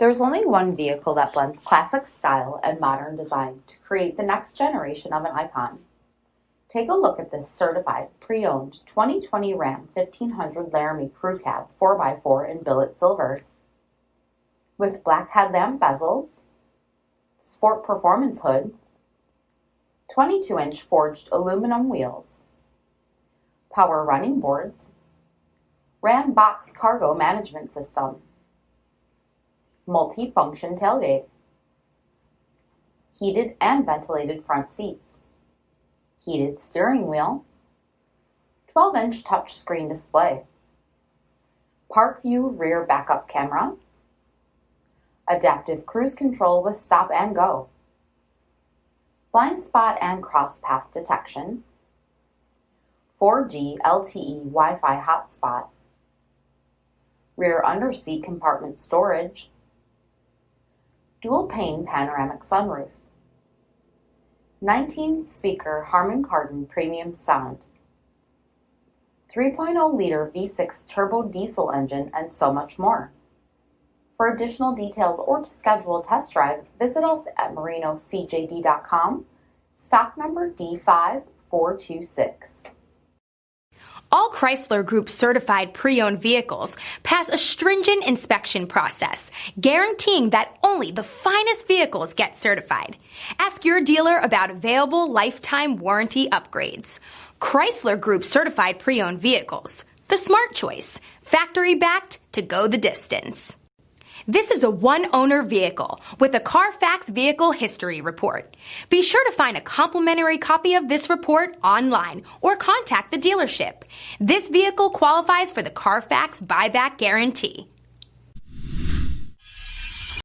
There's only one vehicle that blends classic style and modern design to create the next generation of an icon. Take a look at this certified, pre-owned 2020 Ram 1500 Laramie Crew Cab 4x4 in billet silver. With black headlamp bezels, sport performance hood, 22-inch forged aluminum wheels, power running boards, Ram box cargo management system, multi-function tailgate, heated and ventilated front seats, heated steering wheel, 12-inch touchscreen display, park view rear backup camera, adaptive cruise control with stop and go, blind spot and cross path detection, 4G LTE Wi-Fi hotspot, rear underseat compartment storage, dual-pane panoramic sunroof, 19-speaker HARMAN KARDON premium sound, 3.0-liter V6 turbo diesel engine, and so much more. For additional details or to schedule a test drive, visit us at marinocjd.com, stock number D5426. All Chrysler Group certified pre-owned vehicles pass a stringent inspection process, guaranteeing that only the finest vehicles get certified. Ask your dealer about available lifetime warranty upgrades. Chrysler Group certified pre-owned vehicles, the smart choice, factory backed to go the distance. This is a one-owner vehicle with a CARFAX vehicle history report. Be sure to find a complimentary copy of this report online or contact the dealership. This vehicle qualifies for the CARFAX buyback guarantee.